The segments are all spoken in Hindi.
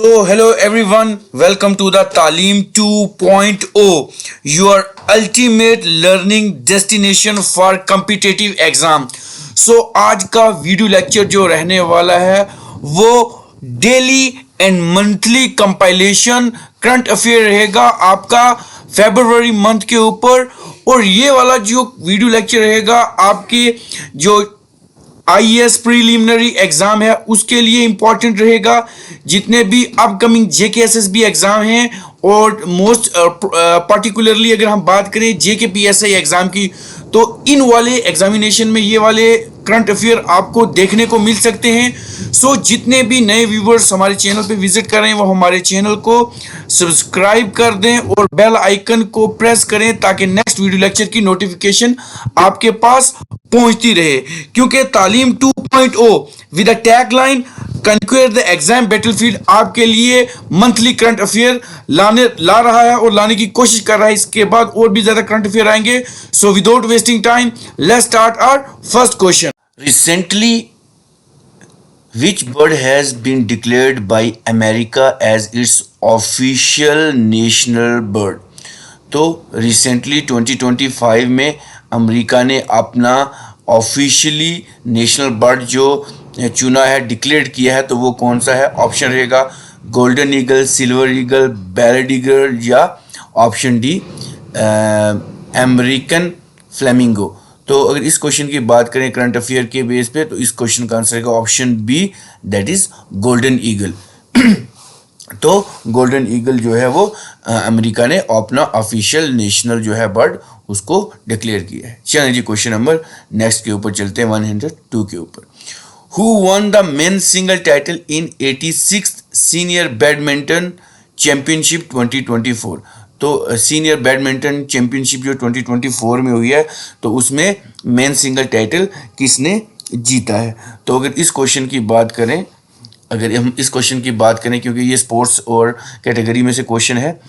So, hello everyone, welcome to the Talim 2.0, your ultimate learning destination for competitive exam. So, आज का वीडियो लेक्चर जो रहने वाला है वो daily and monthly compilation current affair रहेगा आपका फेब्रुवरी मंथ के ऊपर। और ये वाला जो वीडियो लेक्चर रहेगा आपके जो आईएएस प्रीलिमिनरी एग्जाम है उसके लिए इंपॉर्टेंट रहेगा। जितने भी अपकमिंग जेकेएसएसबी एग्जाम हैं और मोस्ट पर्टिकुलरली अगर हम बात करें जेकेपीएसआई एग्जाम की, तो इन वाले एग्जामिनेशन में ये वाले करंट अफेयर आपको देखने को मिल सकते हैं। सो जितने भी नए व्यूवर्स हमारे चैनल पे विजिट कर रहे हैं वो हमारे चैनल को सब्सक्राइब कर दें और बेल आइकन को प्रेस करें ताकि नेक्स्ट वीडियो लेक्चर की नोटिफिकेशन आपके पास पहुंचती रहे। क्योंकि तालीम 2.0 with a tagline कन्क्वेयर the exam battlefield आपके लिए मंथली करंट अफेयर ला रहा है और लाने की कोशिश कर रहा है। इसके बाद और भी ज्यादा करंट अफेयर आएंगे। So without wasting time let's start our first question. Recently which bird has been declared by America as its official national bird? तो रिसेंटली 2025 में अमेरिका ने अपना ऑफिशियली नेशनल बर्ड जो चुना है, डिक्लेयर किया है, तो वो कौन सा है? ऑप्शन रहेगा golden eagle, silver eagle, ballot eagle या ऑप्शन डी अमेरिकन फ्लेमिंगो। तो अगर इस क्वेश्चन की बात करें करंट अफेयर के बेस पे, तो इस क्वेश्चन का आंसर रहेगा option B, that is golden eagle. तो गोल्डन ईगल जो है वो अमेरिका ने अपना ऑफिशियल नेशनल जो है बर्ड उसको डिक्लेयर किया है। चलिए जी क्वेश्चन नंबर नेक्स्ट के ऊपर चलते हैं, 102 के ऊपर। Who one the main single title in 86th senior badminton championship 2024? तो सीनियर बैडमिंटन चैंपियनशिप जो 2024 में हुई है, तो उसमें मेन सिंगल टाइटल किसने जीता है? तो अगर इस क्वेश्चन की बात करें, क्योंकि ये स्पोर्ट्स और कैटेगरी में से क्वेश्चन है,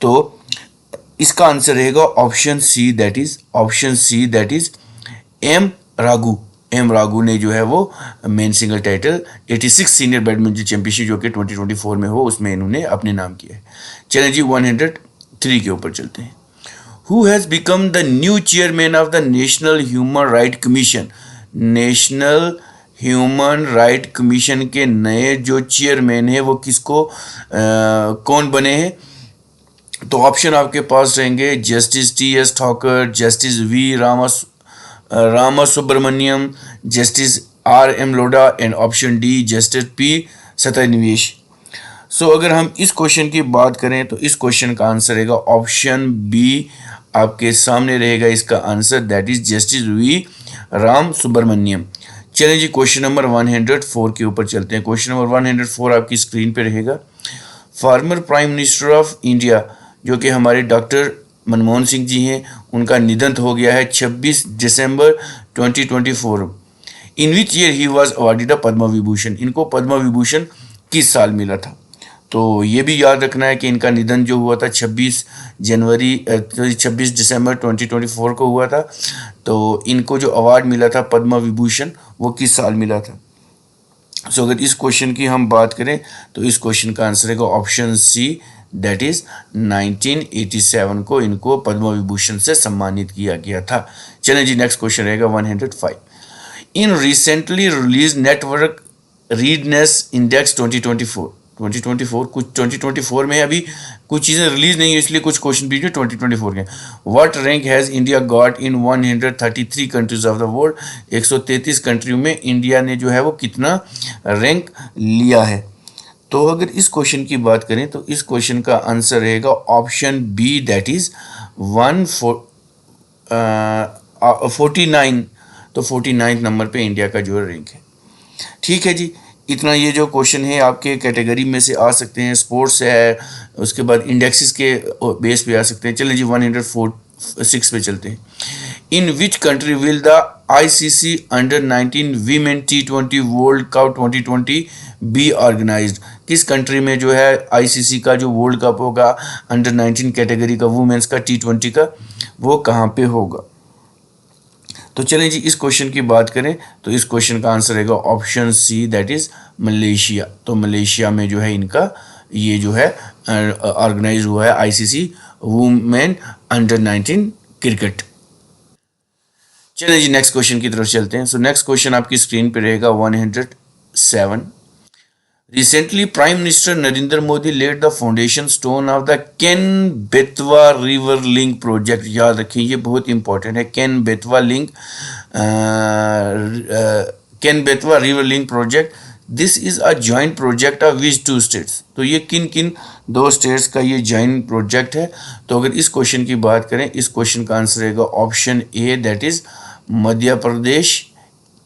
तो इसका आंसर रहेगा option C, that is M Raghu ने जो है वो men single title 86 senior badminton championship जो कि 2024 में हो उसमें इन्होंने अपने नाम किया है। चलें जी 103 के ऊपर चलते हैं। Who has become the new chairman of the national human right commission? National human right commission के नए जो चेयरमैन है वो कौन बने हैं? तो ऑप्शन आपके पास रहेंगे justice T S. Thakur, justice V Ramasubramanian, justice R M. Lodha and option D justice P. सत्यनिवेश। सो अगर हम इस क्वेश्चन की बात करें तो इस क्वेश्चन का आंसर रहेगा ऑप्शन बी, आपके सामने रहेगा इसका answer, that is justice V Ram Subramaniam. चलिए जी क्वेश्चन नंबर 104 के ऊपर चलते हैं। क्वेश्चन नंबर 104 आपकी स्क्रीन पे रहेगा। Former prime minister of India जो कि हमारे डॉक्टर मनमोहन सिंह जी हैं, उनका निधन हो गया है 26 दिसंबर 2024। In which year he was awarded Padma Vibhushan? इनको पद्म विभूषण किस साल मिला था? तो ये भी याद रखना है कि इनका निधन जो हुआ था 26 दिसंबर 2024 को हुआ था। तो इनको जो अवार्ड मिला था पद्म विभूषण वो किस साल मिला था? सो अगर इस क्वेश्चन की हम बात करें तो इस क्वेश्चन का आंसर रहेगा ऑप्शन सी, दैट इज 1987 को इनको पद्म विभूषण से सम्मानित किया गया था। चलें जी नेक्स्ट क्वेश्चन रहेगा 105। In recently release network रीडनेस index 2024 कुछ 2024 में अभी कुछ चीज़ें रिलीज नहीं है, इसलिए कुछ क्वेश्चन भी जो 2024 के। What rank has India got in 133 countries of the world? 133 कंट्रियों में इंडिया ने जो है वो कितना रैंक लिया है? तो अगर इस क्वेश्चन की बात करें तो इस क्वेश्चन का आंसर रहेगा ऑप्शन बी, दैट इज 49। तो 49 नंबर पे इंडिया का जो रैंक है। ठीक है जी, इतना ये जो क्वेश्चन है आपके कैटेगरी में से आ सकते हैं, स्पोर्ट्स है, उसके बाद इंडेक्सेस के बेस पे आ सकते हैं। चलिए जी 106 पे चलते हैं। In which country will the ICC under nineteen women T20 world cup 2020 be organised? किस कंट्री में जो है आईसीसी का जो वर्ल्ड कप होगा अंडर-19 कैटेगरी का वुमेन्स का T20 का, वो कहाँ पे होगा? तो चलें जी इस क्वेश्चन की बात करें तो इस क्वेश्चन का आंसर रहेगा option C, that is Malaysia. तो मलेशिया में जो है इनका ये जो है ऑर्गेनाइज हुआ है ICC वुमेन अंडर-19 क्रिकेट। चलिए जी नेक्स्ट क्वेश्चन की तरफ चलते हैं। सो नेक्स्ट क्वेश्चन आपकी स्क्रीन पे रहेगा 107। Recently, Prime Minister Narendra Modi laid the foundation stone of the Ken-Betwa River Link project। याद रखें ये बहुत इंपॉर्टेंट है। Ken-Betwa Link, Ken-Betwa River Link project। This is a joint project of which 2 states. तो ये किन किन 2 स्टेट्स का ये जॉइंट प्रोजेक्ट है। तो अगर इस क्वेश्चन की बात करें, इस क्वेश्चन का आंसर रहेगा option A, that is Madhya Pradesh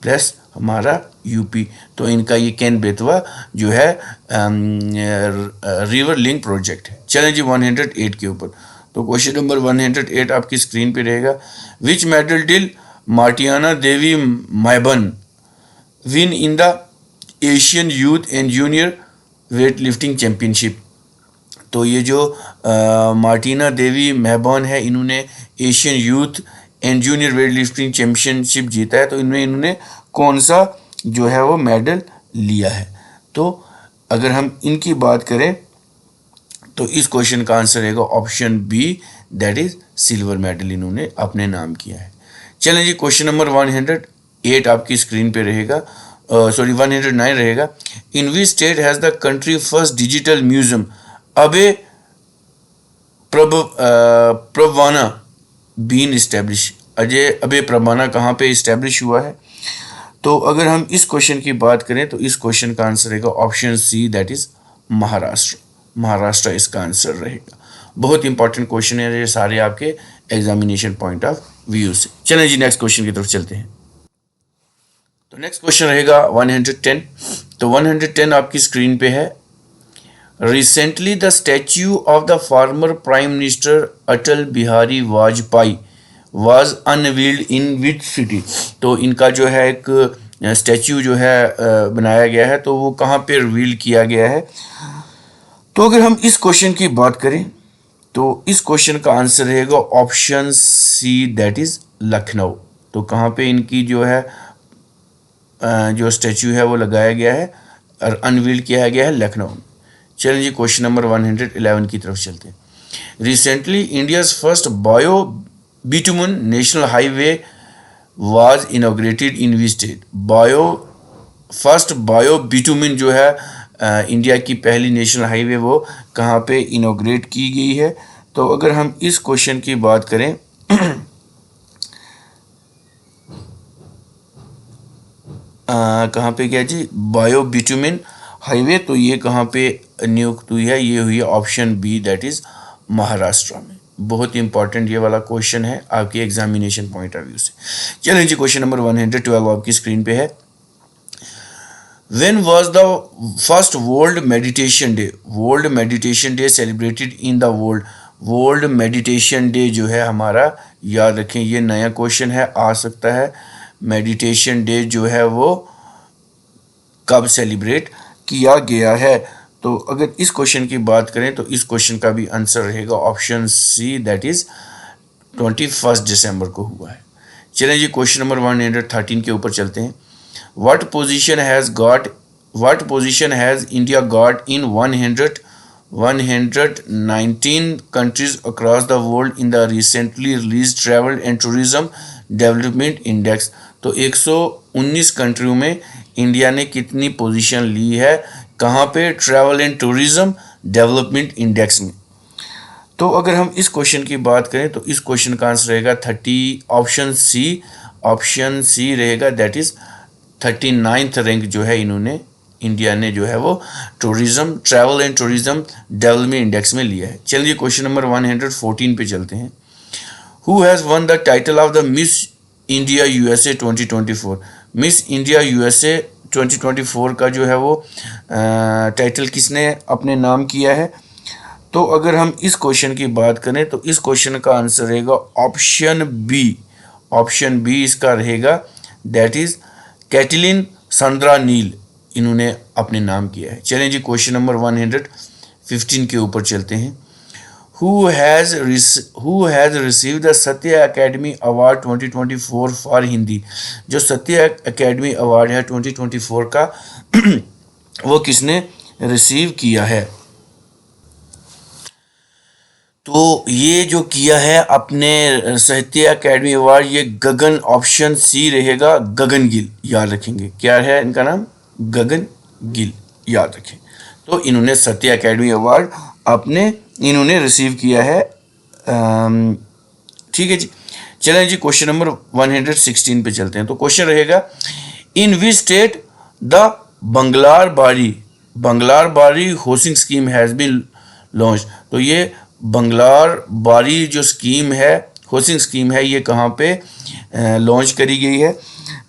plus हमारा यूपी। तो इनका ये कैन बेतवा जो है रिवर लिंक प्रोजेक्ट है। चलें जी 108 के ऊपर। तो क्वेश्चन नंबर 108 आपकी स्क्रीन पे रहेगा। Which medal did Martina Devi Maibam win in the Asian youth and junior weightlifting championship. तो ये जो मार्टिना देवी मैबन है, इन्होंने Asian youth and junior weightlifting championship जीता है। तो इन्होंने कौन सा जो है वो मेडल लिया है। तो अगर हम इनकी बात करें तो इस क्वेश्चन का आंसर रहेगा option B, that is silver medal इन्होंने अपने नाम किया है। चलें जी क्वेश्चन नंबर 108 आपकी स्क्रीन पे रहेगा, 109 रहेगा। In which state has the country first digital museum अबे प्रवाना बीन इस्टेब्लिश। अबे प्रवाना कहाँ पे इस्टेब्लिश हुआ है। तो अगर हम इस क्वेश्चन की बात करें तो इस क्वेश्चन का आंसर रहेगा option C, that is Maharashtra. Maharashtra इसका आंसर रहेगा। बहुत इंपॉर्टेंट क्वेश्चन है ये सारे आपके एग्जामिनेशन पॉइंट ऑफ व्यू से। चलें जी नेक्स्ट क्वेश्चन की तरफ चलते हैं। तो नेक्स्ट क्वेश्चन रहेगा 110। तो 110 आपकी स्क्रीन पे है। Recently the statue of the former prime minister Atal Bihari Vajpayee was unveiled in which city. तो इनका जो है एक स्टैच्यू जो है बनाया गया है, तो वो कहाँ पे रिवील किया गया है। तो अगर हम इस क्वेश्चन की बात करें तो इस क्वेश्चन का आंसर रहेगा option C, that is Lucknow. तो कहाँ पे इनकी जो है जो स्टैच्यू है वो लगाया गया है और अनवील किया गया है, लखनऊ में। चलिए जी क्वेश्चन नंबर 111 की तरफ चलते हैं। Recently India's first bio bitumen national highway was inaugurated in which state. First bio bitumen जो है इंडिया की पहली नेशनल हाईवे वो कहाँ पे इनॉग्रेट की गई है। तो अगर हम इस क्वेश्चन की बात करें कहाँ पे क्या जी, बायो बिटुमिन हाईवे, तो ये कहाँ पे नियुक्त हुई है, ये हुई है option B, that is Maharashtra में। बहुत इंपॉर्टेंट ये वाला क्वेश्चन है आपके एग्जामिनेशन पॉइंट ऑफ व्यू से। चलिए जी क्वेश्चन नंबर 112 आपकी स्क्रीन पे है। When was the first World Meditation Day? World Meditation Day celebrated in the world. World Meditation Day जो है हमारा, याद रखें ये नया क्वेश्चन है, आ सकता है। मेडिटेशन डे जो है वो कब सेलिब्रेट किया गया है। तो अगर इस क्वेश्चन की बात करें तो इस क्वेश्चन का भी आंसर रहेगा ऑप्शन सी, दैट इज 21 दिसंबर को हुआ है। चलें जी क्वेश्चन नंबर 113 के ऊपर चलते हैं। What position has India got in 119 countries across the world in the recently released Travel and Tourism Development Index? तो 119 कंट्रियों में इंडिया ने कितनी पोजीशन ली है, कहाँ पे, travel and tourism development index में। तो अगर हम इस क्वेश्चन की बात करें तो इस क्वेश्चन का आंसर रहेगा 30, ऑप्शन सी रहेगा, दैट इज 39th रैंक जो है इन्होंने, इंडिया ने जो है वो tourism, travel and tourism development index में लिया है। चलिए क्वेश्चन नंबर 114 पे चलते हैं। Who has won the title of the miss India USA 2024। Miss India USA 2024 का जो है वो टाइटल किसने अपने नाम किया है। तो अगर हम इस क्वेश्चन की बात करें तो इस क्वेश्चन का आंसर रहेगा ऑप्शन बी इसका रहेगा, दैट इज कैटलिन संद्रा नील, इन्होंने अपने नाम किया है। चलें जी क्वेश्चन नंबर 115 के ऊपर चलते हैं। हु हैज़ रिसीव्ड द सत्य अकेडमी अवार्ड 2024 फॉर हिंदी। जो सत्य अकेडमी अवार्ड है 2024 का वो किसने रिसीव किया है। तो ये जो किया है अपने साहित्य अकेडमी अवार्ड, ये गगन, ऑप्शन सी रहेगा गगन गिल, याद रखेंगे। क्या है इनका नाम? गगन गिल, याद रखें। तो इन्होंने साहित्य अकेडमी अवार्ड इन्होंने रिसीव किया है। ठीक है जी। चलें जी, क्वेश्चन नंबर 116 पे चलते हैं। तो क्वेश्चन रहेगा, in which state the Banglar Bari housing scheme has been launch. तो ये बंगलार बारी जो स्कीम है, हाउसिंग स्कीम है, ये कहाँ पे लॉन्च करी गई है?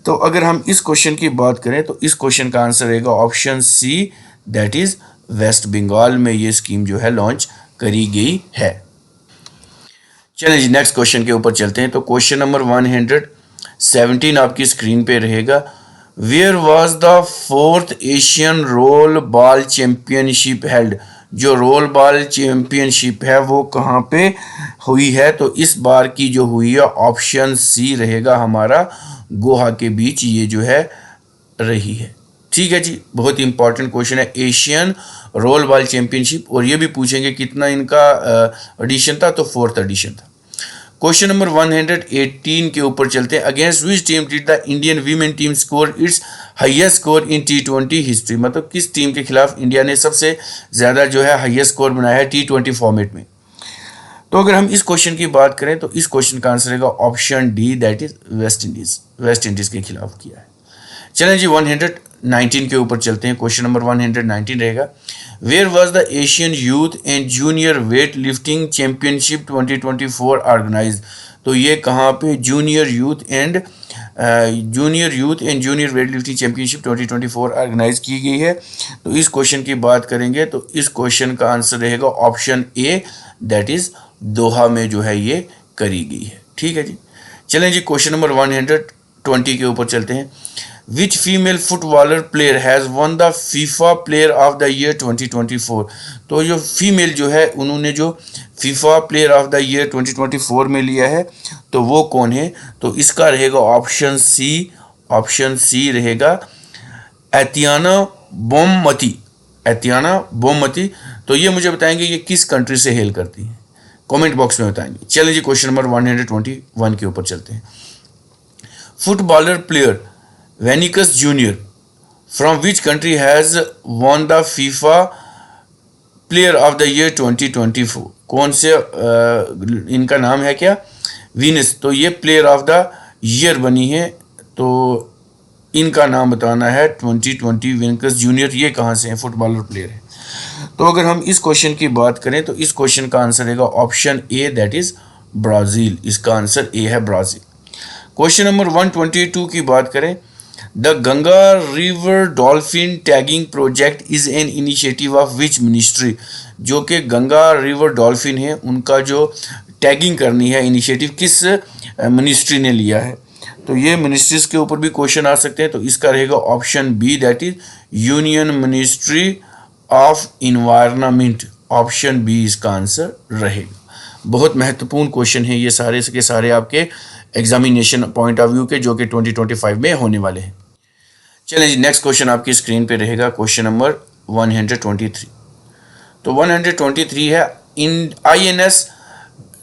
तो अगर हम इस क्वेश्चन की बात करें तो इस क्वेश्चन का आंसर रहेगा option C, that is waste Bengal में ये स्कीम जो है लॉन्च करी गई है। चलिए जी, नेक्स्ट क्वेश्चन के ऊपर चलते हैं। तो क्वेश्चन नंबर 117 आपकी स्क्रीन पे रहेगा। Where was the fourth Asian roll ball championship held. जो रोल बॉल चैंपियनशिप है वो कहाँ पे हुई है? तो इस बार की जो हुई है, ऑप्शन सी रहेगा हमारा गोवा के बीच ये जो है रही है। ठीक है जी, बहुत इंपॉर्टेंट क्वेश्चन है, एशियन रोल बॉल चैंपियनशिप। और ये भी पूछेंगे कितना इनका एडिशन था, तो फोर्थ एडिशन था। क्वेश्चन नंबर 118 के ऊपर चलते हैं। Against which team did the Indian women team score it's highest score in T20 history. मतलब किस टीम के खिलाफ इंडिया ने सबसे ज़्यादा जो है हाईएस्ट स्कोर बनाया है T20 फॉर्मेट में? तो अगर हम इस क्वेश्चन की बात करें तो इस क्वेश्चन का आंसर रहेगा option D, that is West Indies के खिलाफ किया है। चलें जी, 119 के ऊपर चलते हैं। क्वेश्चन नंबर 119 रहेगा, where was the Asian youth and junior weightlifting championship 2024 organise. तो ये कहाँ पे junior youth and junior weightlifting championship 2024 organise की गई है? तो इस क्वेश्चन की बात करेंगे तो इस क्वेश्चन का आंसर रहेगा ऑप्शन ए, दैट इज दोहा में जो है ये करी गई है। ठीक है जी। चलें जी, क्वेश्चन नंबर 120 के ऊपर चलते हैं। Which female footballer player has won the FIFA player of the year 2024। तो जो फीमेल जो है उन्होंने जो FIFA player of the year 2024 में लिया है, तो वो कौन है? तो इसका रहेगा ऑप्शन सी रहेगा एतियाना बोममती। तो ये मुझे बताएंगे ये किस कंट्री से हेल करती हैं, कमेंट बॉक्स में बताएंगे। चलिए जी, क्वेश्चन नंबर 121 के ऊपर चलते हैं। Footballer player Vinicius Junior from which country has won the FIFA player of the year 2024। कौन से इनका नाम है क्या? वीनस। तो ये प्लेयर ऑफ द ईयर बनी है, तो इनका नाम बताना है 2020 वेनिकस जूनियर। ये कहाँ से है? फुटबॉलर प्लेयर है। तो अगर हम इस क्वेश्चन की बात करें तो इस क्वेश्चन का आंसर रहेगा option A, that is Brazil. इसका आंसर ए है, ब्राज़ील। क्वेश्चन नंबर 122 की बात करें, the Ganga river dolphin tagging project is an initiative of which ministry. जो कि गंगा रिवर डॉल्फिन है उनका जो टैगिंग करनी है इनिशिएटिव किस मिनिस्ट्री ने लिया है? तो ये मिनिस्ट्रीज के ऊपर भी क्वेश्चन आ सकते हैं। तो इसका रहेगा option B, that is union ministry of environment. Option B इसका आंसर रहेगा। बहुत महत्वपूर्ण क्वेश्चन है ये सारे के सारे आपके एग्जामिनेशन पॉइंट ऑफ व्यू के, जो कि 2025 में होने वाले हैं। चलिए जी, नेक्स्ट क्वेश्चन आपकी स्क्रीन पे रहेगा, क्वेश्चन नंबर 123। तो 123 है, इन INS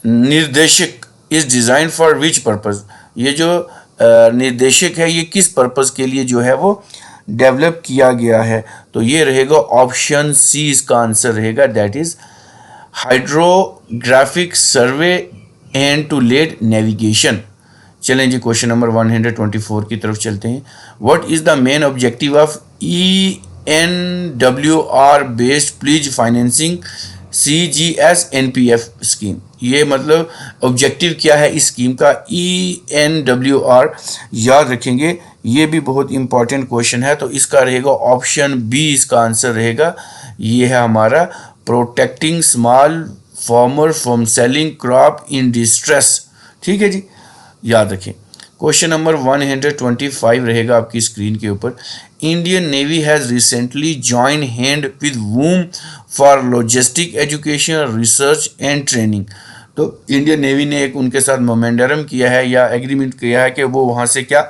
निर्देशक is design for which purpose. ये जो निर्देशक है ये किस पर्पज़ के लिए जो है वो डेवलप किया गया है? तो ये रहेगा ऑप्शन सी, इसका आंसर रहेगा, that is hydrographic survey and to let navigation. चलें जी, क्वेश्चन नंबर 124 की तरफ चलते हैं। What is the main objective of ENWR based pledge financing CGS NPF scheme. ये मतलब ऑब्जेक्टिव क्या है इस स्कीम का? ENWR, याद रखेंगे, ये भी बहुत इंपॉर्टेंट क्वेश्चन है। तो इसका रहेगा ऑप्शन बी, इसका आंसर रहेगा, ये है हमारा protecting small farmer from selling crop in distress. ठीक है जी, याद रखें। क्वेश्चन नंबर 125 रहेगा आपकी स्क्रीन के ऊपर। Indian navy has recently join hand with whom for logistic education research and training. तो इंडियन नेवी ने एक उनके साथ मोमेंडरम किया है या एग्रीमेंट किया है कि वो वहाँ से क्या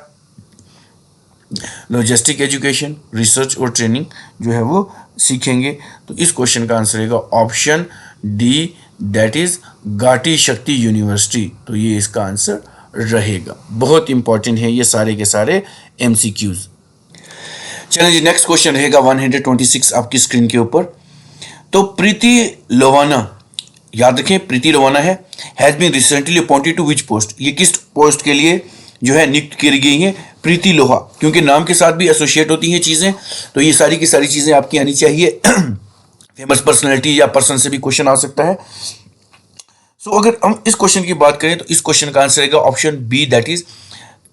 लॉजिस्टिक एजुकेशन, रिसर्च और ट्रेनिंग जो है वो सीखेंगे। तो इस क्वेश्चन का आंसर रहेगा ऑप्शन डी, दैट इज घाटी शक्ति यूनिवर्सिटी, तो ये इसका आंसर रहेगा। बहुत इंपॉर्टेंट है ये सारे के सारे MCQs। चलिए जी, नेक्स्ट क्वेश्चन रहेगा 126 आपकी स्क्रीन के ऊपर। तो प्रीति लोवाना, याद रखें प्रीति लोवाना है, has been recently appointed to which post, ये किस पोस्ट के लिए जो है नियुक्त की गई हैं? प्रीति लोहा, क्योंकि नाम के साथ भी एसोसिएट होती हैं चीज़ें, तो ये सारी की सारी चीज़ें आपकी आनी चाहिए। फेमस पर्सनैलिटी या पर्सन से भी क्वेश्चन आ सकता है। सो अगर हम इस क्वेश्चन की बात करें तो इस क्वेश्चन का आंसर रहेगा option B, that is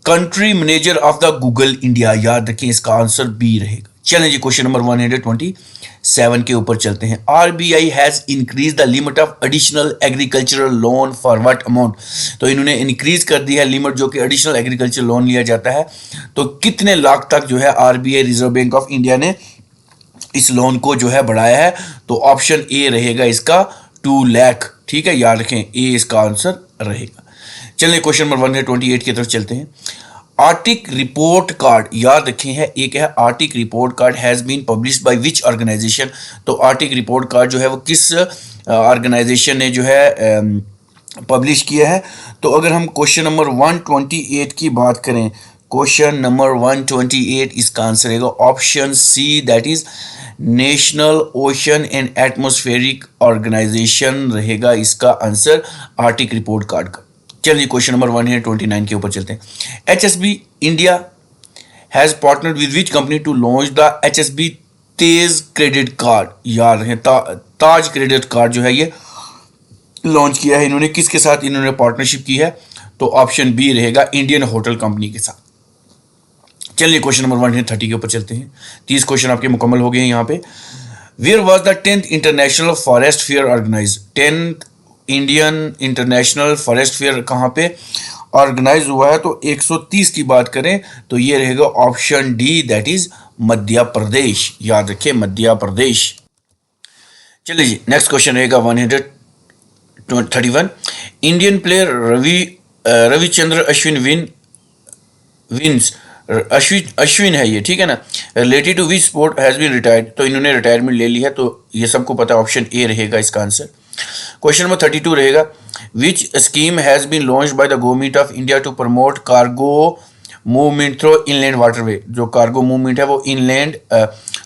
country manager of the Google India. याद रखें इसका आंसर बी रहेगा। चलें जी, क्वेश्चन नंबर 127 के ऊपर चलते हैं। RBI has increase the limit of additional agricultural loan for what amount, तो इन्होंने इंक्रीज कर दी है लिमिट जो कि एडिशनल एग्रीकल्चर लोन लिया जाता है, तो कितने लाख तक जो है RBI reserve bank of India ने इस लोन को जो है बढ़ाया है? तो ऑप्शन ए रहेगा इसका 2 लाख। ठीक है, याद रखें ए इसका आंसर रहेगा। चलिए क्वेश्चन नंबर 128 की तरफ चलते हैं। आर्टिक रिपोर्ट कार्ड, याद रखें है एक है Arctic report card has been published by which organisation, तो आर्टिक रिपोर्ट कार्ड जो है वो किस ऑर्गेनाइजेशन ने जो है पब्लिश किया है? तो अगर हम क्वेश्चन नंबर 128 की बात करें, क्वेश्चन नंबर 128 इसका आंसर रहेगा option C, that is national ocean and atmospheric organisation रहेगा इसका आंसर आर्टिक रिपोर्ट कार्ड का। चलिए क्वेश्चन नंबर 129 के ऊपर चलते हैं। HSB India has partnered with which company to launch the HSB तेज क्रेडिट कार्ड। याद रखें ताज क्रेडिट कार्ड जो है ये लॉन्च किया है इन्होंने, किसके साथ इन्होंने पार्टनरशिप की है? तो ऑप्शन बी रहेगा इंडियन होटल कंपनी के साथ। चलिए क्वेश्चन नंबर 130 के ऊपर चलते हैं। 30 क्वेश्चन आपके मुकम्मल हो गए हैं यहाँ पे। Where was the 10th international forest fair organise? 10th Indian international forest fair कहाँ पे ऑर्गेनाइज हुआ है? तो 130 की बात करें तो ये रहेगा option D, that is Madhya Pradesh. याद रखें मध्य प्रदेश। चलिए जी, नेक्स्ट क्वेश्चन रहेगा 131। Indian player Ravichandra Ashwin wins Ashwin है ये, ठीक है ना, related to which sport has been retired, तो इन्होंने रिटायरमेंट ले ली है, तो ये सबको पता है ऑप्शन ए रहेगा इसका आंसर। क्वेश्चन नंबर 32 रहेगा which scheme has been launched by the government of India to promote cargo movement through inland waterway. जो कार्गो मूवमेंट है वो इनलैंड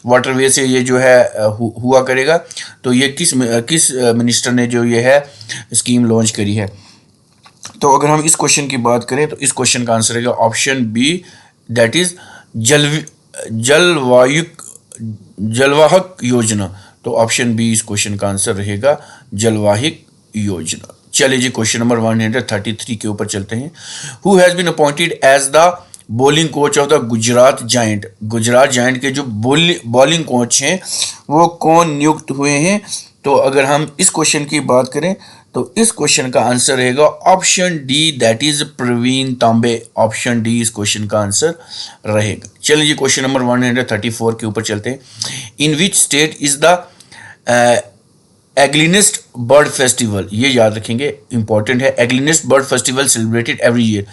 वाटरवे से ये जो है हुआ करेगा, तो ये किस मिनिस्टर ने जो ये है स्कीम लॉन्च करी है? तो अगर हम इस क्वेश्चन की बात करें तो इस क्वेश्चन का आंसर रहेगा ऑप्शन बी, दैट इज जलवाहक योजना। तो ऑप्शन बी इस क्वेश्चन का आंसर रहेगा जलवाहिक योजना। चलिए जी, क्वेश्चन नंबर 133 के ऊपर चलते हैं। Who has been appointed as the bowling coach of the Gujarat giant? Gujarat giant के जो बॉलिंग कोच हैं वो कौन नियुक्त हुए हैं? तो अगर हम इस क्वेश्चन की बात करें तो इस क्वेश्चन का आंसर रहेगा option D, that is Praveen Tambe. Option D इस क्वेश्चन का आंसर रहेगा। चलिए जी, क्वेश्चन नंबर 134 के ऊपर चलते हैं। In which state is the Eaglenest bird festival? ये याद रखेंगे, इंपॉर्टेंट है। Eaglenest bird festival celebrated every year,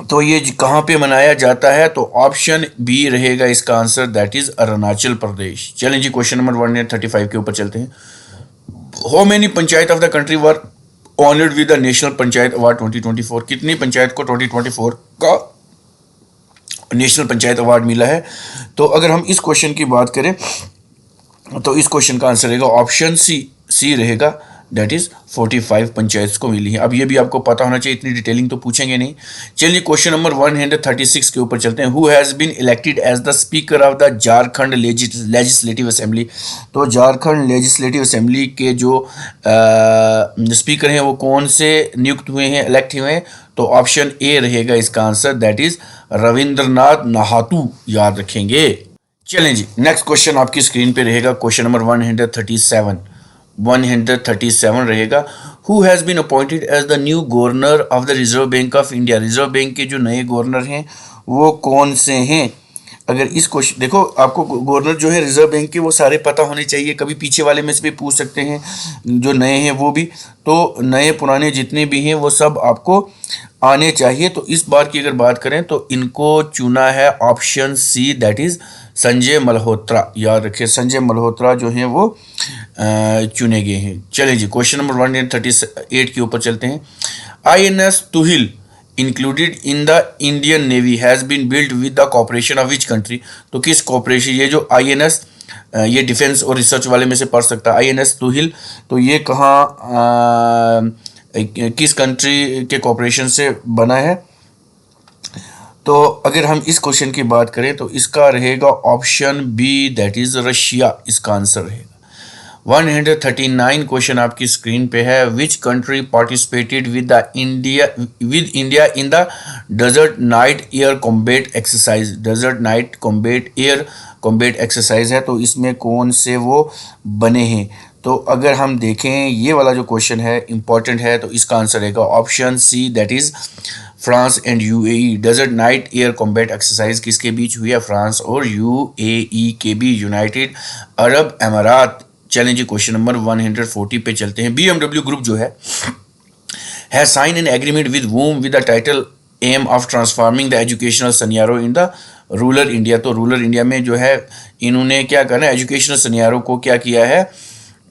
तो ये कहाँ पे मनाया जाता है? तो ऑप्शन बी रहेगा इसका आंसर, दैट इज अरुणाचल प्रदेश। चलें जी, क्वेश्चन नंबर 135 के ऊपर चलते हैं। How many panchayat of the country were honoured with the national panchayat award 2024? कितनी पंचायत को 2024 का नेशनल पंचायत अवार्ड मिला है? तो अगर हम इस क्वेश्चन की बात करें तो इस क्वेश्चन का आंसर रहेगा ऑप्शन सी रहेगा, दैट इज 45 पंचायत को मिली है। अब ये भी आपको पता होना चाहिए, इतनी डिटेलिंग तो पूछेंगे नहीं। चलिए क्वेश्चन नंबर 136 के ऊपर चलते हैं। Who has been elected as the speaker of the Jharkhand legislative assembly? तो झारखंड लेजिस्लेटिव असेंबली के जो स्पीकर हैं वो कौन से नियुक्त हुए हैं, इलेक्ट हुए हैं? तो ऑप्शन ए रहेगा इसका answer, that is Ravindranath Nahatu. याद रखेंगे। चलें जी, नेक्स्ट क्वेश्चन आपकी स्क्रीन पे रहेगा, क्वेश्चन नंबर 137 रहेगा। Who has been appointed as the new governor of the reserve bank of India? Reserve bank के जो नए गवर्नर हैं वो कौन से हैं? अगर इस क्वेश्चन देखो, आपको गवर्नर जो है रिजर्व बैंक के वो सारे पता होने चाहिए, कभी पीछे वाले में से भी पूछ सकते हैं, जो नए हैं वो भी, तो नए पुराने जितने भी हैं वो सब आपको आने चाहिए। तो इस बार की अगर बात करें तो इनको चुना है option C, that is Sanjay Malhotra, याद रखिए संजय मल्होत्रा जो हैं वो चुने गए हैं। चलिए जी क्वेश्चन नंबर 138 के ऊपर चलते हैं। INS Tushil included in the Indian navy has been built with the cooperation of which country. तो किस कॉपरेशन, ये जो INS ये डिफेंस और रिसर्च वाले में से पढ़ सकता है। INS तुहिल तो ये कहाँ किस कंट्री के कॉपरेशन से बना है। तो अगर हम इस क्वेश्चन की बात करें तो इसका रहेगा option B, that is Russia, इसका आंसर रहेगा। 139 क्वेश्चन आपकी स्क्रीन पे है। Which country participated with India in the desert knight air combat exercise. Desert knight combat air combat exercise है, तो इसमें कौन से वो बने हैं। तो अगर हम देखें ये वाला जो क्वेश्चन है इंपॉर्टेंट है, तो इसका आंसर रहेगा option C, that is France and UAE। Desert knight air combat exercise किसके बीच हुई है, फ्रांस और UAE के बीच, यूनाइटेड अरब अमारात। चैलेंज क्वेश्चन नंबर 140 पे चलते हैं। BMW ग्रुप जो है sign an agreement with whom with the title aim of transforming the educational scenario in the rural India. तो रूरल इंडिया में जो है इन्होंने क्या करना है, एजुकेशनल सनियारो को क्या किया है,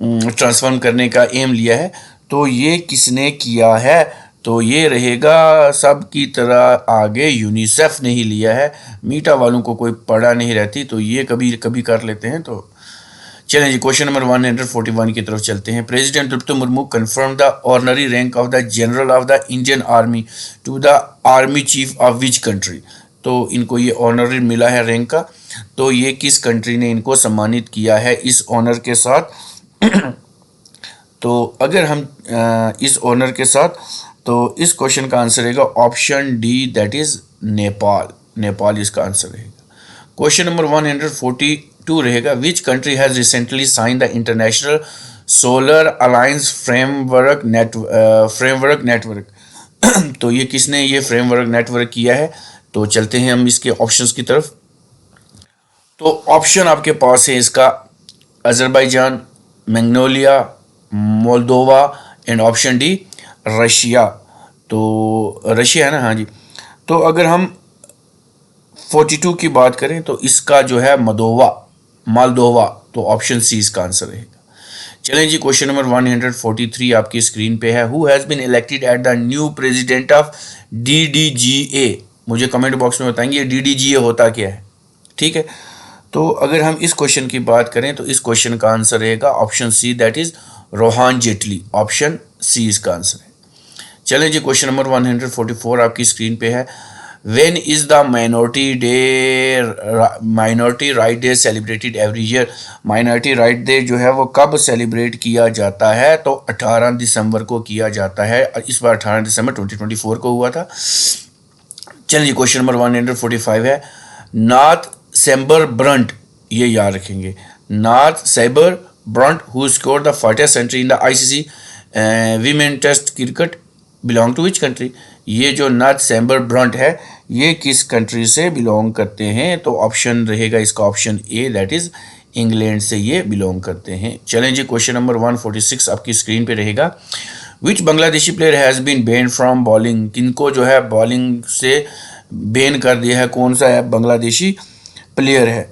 ट्रांसफॉर्म करने का एम लिया है। तो ये किसने किया है, तो ये रहेगा सब की तरह आगे यूनिसेफ ने ही लिया है। मीटा वालों को कोई पढ़ा नहीं रहती, तो ये कभी कभी कर लेते हैं। तो चलें जी क्वेश्चन नंबर 141 की तरफ चलते हैं। President Draupadi Murmu confirm the honorary rank of the general of the Indian army to the army chief of which country. तो इनको ये ऑनरी मिला है रैंक का, तो ये किस कंट्री ने इनको सम्मानित किया है इस ऑनर के साथ। तो अगर हम इस ऑनर के साथ, तो इस क्वेश्चन का आंसर रहेगा option D, that is Nepal. Nepal इसका आंसर रहेगा। क्वेश्चन नंबर 142 रहेगा। Which country has recently sign the international solar alliance framework network. तो ये किसने ये फ्रेमवर्क नेटवर्क किया है। तो चलते हैं हम इसके ऑप्शंस की तरफ। तो ऑप्शन आपके पास है इसका Azerbaijan, Magnolia, Moldova and option D Russia. तो रशिया है ना, हाँ जी। तो अगर हम 42 की बात करें तो इसका जो है मालदोवा, तो ऑप्शन सी इसका आंसर रहेगा। चलें जी क्वेश्चन नंबर 143 आपकी स्क्रीन पे है। Who has been elected at the new president of DDGA। मुझे कमेंट बॉक्स में बताएंगे ये DDGA होता क्या है, ठीक है। तो अगर हम इस क्वेश्चन की बात करें तो इस क्वेश्चन का आंसर रहेगा option C, that is Rohan Jaitley. Option C इसका आंसर है। चलें जी क्वेश्चन नंबर 144 आपकी स्क्रीन पे है। When is the minority right day celebrated every year। Minority right day जो है वो कब सेलिब्रेट किया जाता है, तो 18 दिसंबर को किया जाता है। इस बार 18 दिसंबर 2024 को हुआ था। चलिए क्वेश्चन नंबर 145 है। नॉर्थ सैम्बर ब्रंट, ये याद रखेंगे, Nat Sciver Brunt who score the 40th century in the ICC women test cricket belong to which country. ये जो नॉर्थ सैम्बर ब्रंट है ये किस कंट्री से बिलोंग करते हैं, तो ऑप्शन रहेगा इसका option A, that is England से ये बिलोंग करते हैं। चलें जी क्वेश्चन नंबर 146 आपकी स्क्रीन पे रहेगा। Which Bangladeshi player has been ban from bowling. किनको जो है बॉलिंग से बैन कर दिया है, कौन सा है बांग्लादेशी प्लेयर है,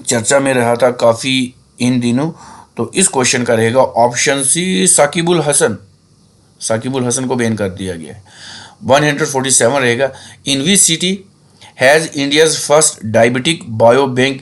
चर्चा में रहा था काफ़ी इन दिनों। तो इस क्वेश्चन का रहेगा ऑप्शन सी, साकिबुल हसन। साकिबुल हसन को बैन कर दिया गया है। 147 रहेगा। In which city has India's first diabetic bio bank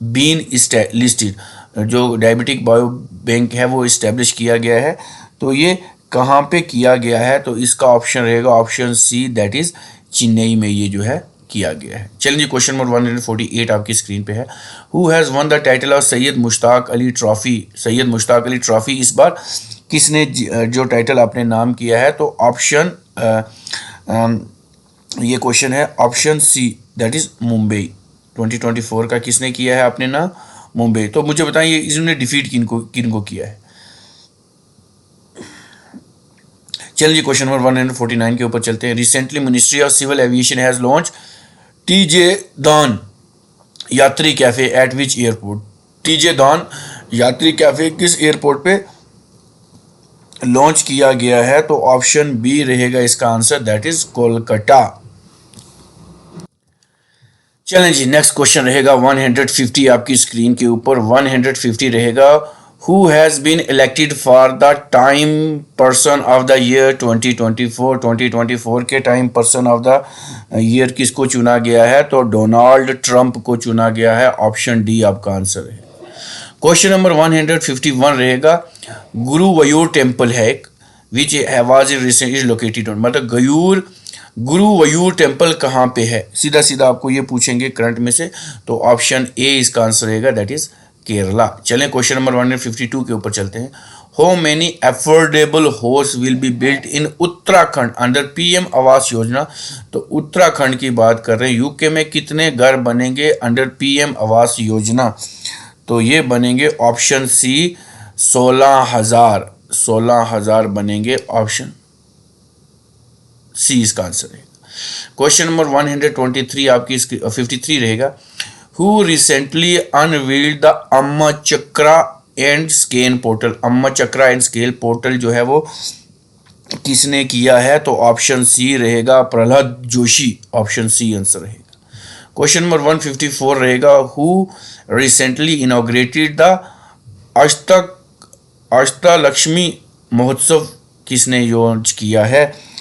been listed. जो डायबिटिक बायो बैंक है वो इस्टेब्लिश किया गया है, तो ये कहाँ पे किया गया है, तो इसका ऑप्शन रहेगा option C, that is Chennai में ये जो है किया गया है। चलिए क्वेश्चन नंबर 148 आपकी स्क्रीन पे है। Who has won the title of Syed Mushtaq Ali trophy. Syed Mushtaq Ali trophy इस बार किसने जो टाइटल आपने नाम किया है, तो ऑप्शन ये क्वेश्चन है option C, that is Mumbai. 2024 का किसने किया है आपने नाम, मुंबई। तो मुझे बताइए इन्होंने डिफीट किनको किया है। चलिए क्वेश्चन नंबर 149 के ऊपर चलते हैं। Recently ministry of civil aviation has launch TJ दान Yatri cafe at which airport. TJ दान यात्री कैफे किस एयरपोर्ट पे लॉन्च किया गया है, तो ऑप्शन बी रहेगा इसका आंसर, दैट इज कोलकाता। चलें जी, नेक्स्ट क्वेश्चन रहेगा 150 आपकी स्क्रीन के ऊपर 150 रहेगा। Who has been elected for the time person of the year 2024 के time person of the year किसको चुना गया है? तो डोनाल्ड ट्रंप को चुना गया है। ऑप्शन डी आपका आंसर है। क्वेश्चन नंबर 151 रहेगा। गुरुवायूर टेम्पल है एक विच वाज रिसेंटली लोकेटेड, मतलब गुरुवायूर टेम्पल कहाँ पे है? सीधा सीधा आपको ये पूछेंगे करंट में से, तो ऑप्शन ए इसका आंसर रहेगा, दैट इज केरला। चलें क्वेश्चन नंबर 152 के ऊपर चलते हैं। How many affordable house will be built in Uttarakhand under PM Awas Yojana? तो उत्तराखंड की बात कर रहे हैं। यूके में कितने घर बनेंगे अंडर पीएम आवास योजना? तो ये बनेंगे ऑप्शन सी 16,000 बनेंगे। ऑप्शन सी इसका आंसर है। क्वेश्चन नंबर 123 आपकी 53 रहेगा। हु रिसेंटली अनवील्ड द अम्मा चक्रा एंड स्केल पोर्टल? अम्मा चक्रा एंड स्केल पोर्टल जो है वो किसने किया है? तो ऑप्शन सी रहेगा, Prahlad Joshi. Option C answer रहेगा। क्वेश्चन नंबर 154 रहेगा। Who recently inaugurated the Ashtalakshmi Mahotsav? किसने लॉन्च किया है?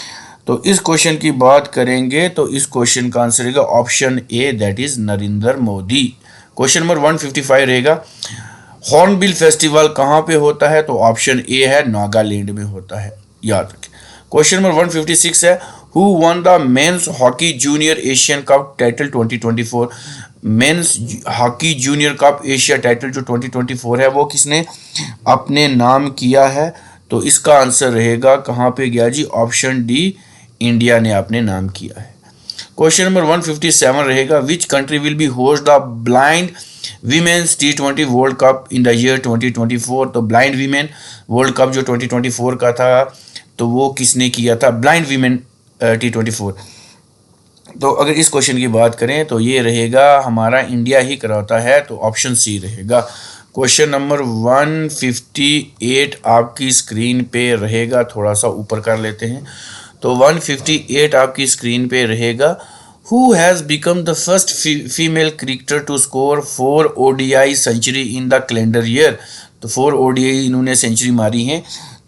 तो इस क्वेश्चन की बात करेंगे तो इस क्वेश्चन का आंसर रहेगा option A, that is Narendra Modi. Question number 155 रहेगा। हॉर्नबिल फेस्टिवल कहाँ पे होता है? तो ऑप्शन ए है, नागालैंड में होता है, याद रखें। क्वेश्चन नंबर 156 है। Who one the men's hockey junior Asian cup title 2024? Men's hockey junior cup Asia title जो 2024 है वो किसने अपने नाम किया है? तो इसका आंसर रहेगा कहाँ पे गया जी? ऑप्शन डी, इंडिया ने अपने नाम किया है। क्वेश्चन नंबर 157 रहेगा। Which country will be host the blind women's T20 world cup in the year 2024? तो ब्लाइंड वीमेन वर्ल्ड कप जो 2024 का था तो वो किसने किया था? Blind women T24। तो अगर इस क्वेश्चन की बात करें तो ये रहेगा हमारा इंडिया ही कराता है, तो ऑप्शन सी रहेगा। क्वेश्चन नंबर 158 आपकी स्क्रीन पे रहेगा, थोड़ा सा ऊपर कर लेते हैं। तो 158 आपकी स्क्रीन पे रहेगा। Who has become the first female cricketer to score 4 ODI century in the calendar year? तो 4 ODI इन्होंने सेंचुरी मारी हैं,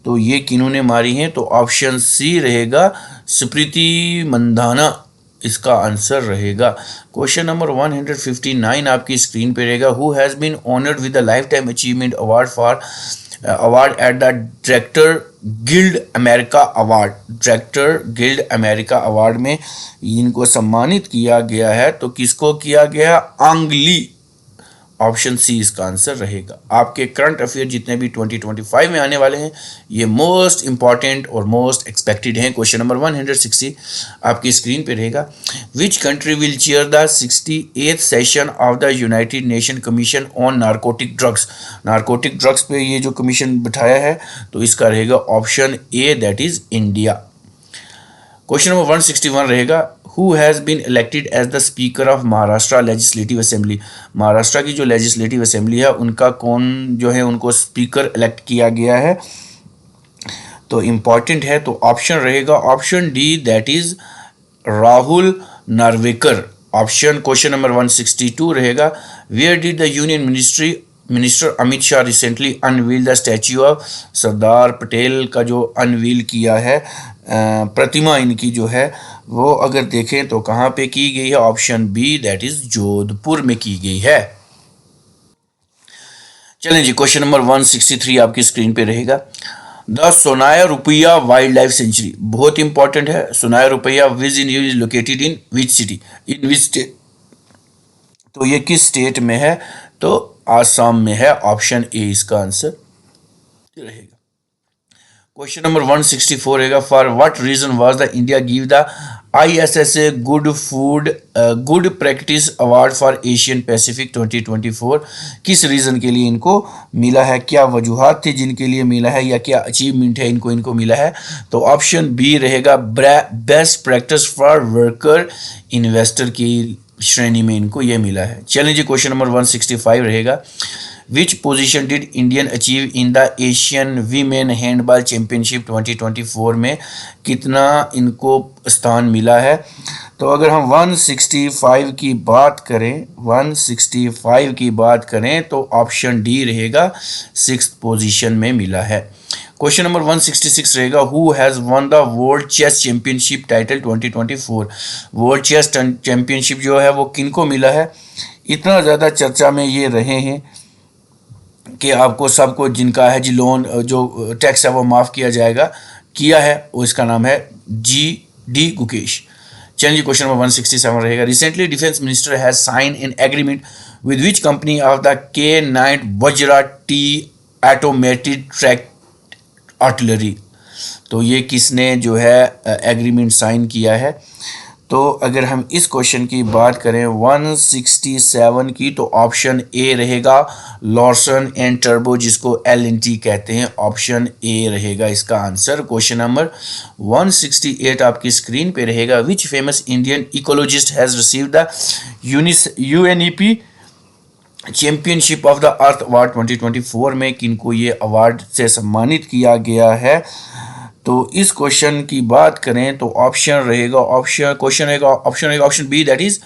तो ये किन्होंने मारी हैं? तो ऑप्शन सी रहेगा, स्मृति मंधाना इसका आंसर रहेगा। क्वेश्चन नंबर 159 आपकी स्क्रीन पे रहेगा। Who has been honoured with the life time achievement award at the director guild America award? Director guild America award में इनको सम्मानित किया गया है, तो किसको किया गया? आंग ली। ऑप्शन सी इसका आंसर रहेगा। आपके करंट अफेयर जितने भी 2025 में आने वाले हैं ये मोस्ट इंपॉर्टेंट और मोस्ट एक्सपेक्टेड हैं। क्वेश्चन नंबर 160 आपकी स्क्रीन पे रहेगा। Which country will chair the 68th session of the united nation commission on narcotic drugs? Narcotic drugs पे ये जो कमीशन बिठाया है तो इसका रहेगा option A, that is India. Question number 161 रहेगा। Who has been elected as the speaker of Maharashtra legislative assembly? Maharashtra की जो लेजिस्लेटिव असेंबली है उनका कौन जो है उनको स्पीकर इलेक्ट किया गया है? तो इम्पॉर्टेंट है, तो ऑप्शन रहेगा option D, that is Rahul Narwekar. Option question number 162 रहेगा। Where did the union minister Amit Shah recently unveil the statue of? Sardar Patel का जो अनवील किया है प्रतिमा इनकी जो है वो अगर देखें तो कहाँ पे की गई है? Option B, that is Jodhpur में की गई है। चलें जी, क्वेश्चन नंबर 163 आपकी स्क्रीन पे रहेगा। द सोनाया रुपया वाइल्ड लाइफ सेंचुरी बहुत इंपॉर्टेंट है। सोनाया रुपया which is located in which city? In which state? तो ये किस स्टेट में है? तो आसाम में है। ऑप्शन ए इसका आंसर रहेगा। क्वेश्चन नंबर 164 रहेगा। For what reason was the India give the ISSA good practice award for Asian Pacific 2024? किस रीज़न के लिए इनको मिला है? क्या वजूहात थी जिनके लिए मिला है या क्या अचीवमेंट है इनको मिला है? तो ऑप्शन बी रहेगा, best practice for worker investor की श्रेणी में इनको ये मिला है। चलिए जी, क्वेश्चन नंबर 165 रहेगा। Which position did Indian achieve in the Asian women handball championship 2024 में? कितना इनको स्थान मिला है? तो अगर हम 165 की बात करें, 165 की बात करें तो ऑप्शन डी रहेगा, 6th पोजीशन में मिला है। क्वेश्चन नंबर 166 रहेगा, who has won the world chess championship title 2024। World chess championship जो है वो किनको मिला है? इतना ज़्यादा चर्चा में ये रहे हैं कि आपको सबको जिनका है जी लोन जो टैक्स है वो माफ़ किया जाएगा, किया है, वो इसका नाम है GD गुकेश। चलिए क्वेश्चन नंबर 167 रहेगा, recently defence minister has sign in agreement with which company of the K9 Vajra T automated track artillery. तो ये किसने जो है एग्रीमेंट साइन किया है? तो अगर हम इस क्वेश्चन की बात करें 167 की, तो ऑप्शन ए रहेगा, लॉर्सन एंड टर्बो, जिसको LNT कहते हैं। ऑप्शन ए रहेगा इसका आंसर। क्वेश्चन नंबर 168 आपकी स्क्रीन पे रहेगा, which famous Indian ecologist has received the UNEP championship of the earth award 2024 में किनको ये अवार्ड से सम्मानित किया गया है? तो इस क्वेश्चन की बात करें तो ऑप्शन रहेगा, option B, that is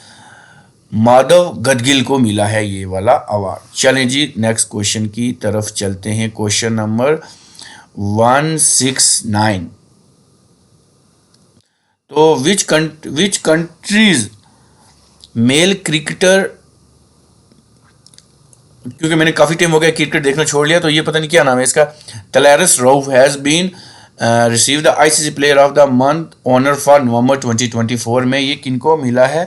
Madhav Gadgil को मिला है ये वाला अवार्ड। चलें जी नेक्स्ट क्वेश्चन की तरफ चलते हैं। क्वेश्चन नंबर 169, तो विच कंट्रीज मेल क्रिकेटर, क्योंकि मैंने काफी टाइम हो गया क्रिकेट देखना छोड़ लिया, तो ये पता नहीं क्या नाम है इसका, तलैरस Rauf has been receive the ICC player of the month honour for November 2024 में ये किनको मिला है?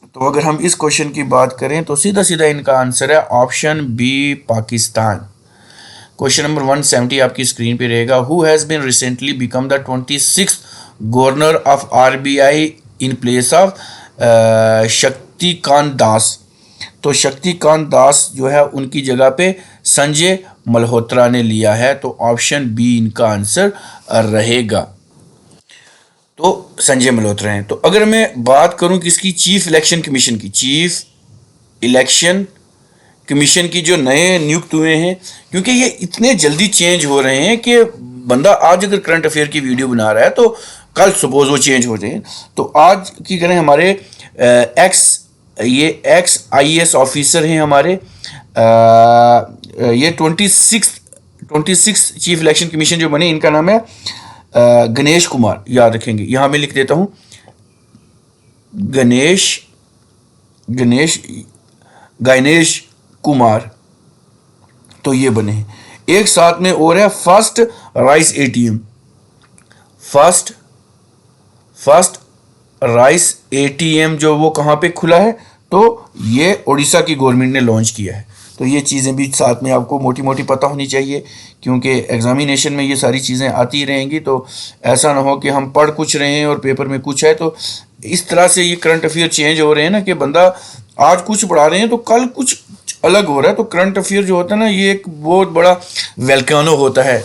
तो अगर हम इस क्वेश्चन की बात करें तो सीधा सीधा इनका आंसर है option B, Pakistan. Question number 170 आपकी स्क्रीन पे रहेगा, who has been recently become the 26th governor of RBI in place of Shaktikanta Das. तो शक्तिकांत दास जो है उनकी जगह पे संजय मल्होत्रा ने लिया है। तो ऑप्शन बी इनका आंसर रहेगा, तो संजय मल्होत्रा हैं। तो अगर मैं बात करूं किसकी, चीफ इलेक्शन कमीशन की, चीफ इलेक्शन कमीशन की जो नए नियुक्त हुए हैं, क्योंकि ये इतने जल्दी चेंज हो रहे हैं कि बंदा आज अगर करंट अफेयर की वीडियो बना रहा है तो कल सपोज वो चेंज हो जाए। तो आज की करें हमारे एक्स IAS ऑफिसर हैं हमारे, ये 26 चीफ इलेक्शन कमीशन जो बने, इनका नाम है गणेश कुमार, याद रखेंगे। यहां मैं लिख देता हूं गणेश कुमार, तो ये बने हैं। एक साथ में और है फर्स्ट राइस ATM जो वो कहां पे खुला है? तो ये उड़ीसा की गवर्नमेंट ने लॉन्च किया है। तो ये चीज़ें भी साथ में आपको मोटी मोटी पता होनी चाहिए, क्योंकि एग्जामिनेशन में ये सारी चीज़ें आती रहेंगी। तो ऐसा ना हो कि हम पढ़ कुछ रहे हैं और पेपर में कुछ है। तो इस तरह से ये करंट अफेयर चेंज हो रहे हैं ना, कि बंदा आज कुछ पढ़ा रहे हैं तो कल कुछ अलग हो रहा है। तो करंट अफेयर जो होता है ना, ये एक बहुत बड़ा वोल्केनो होता है,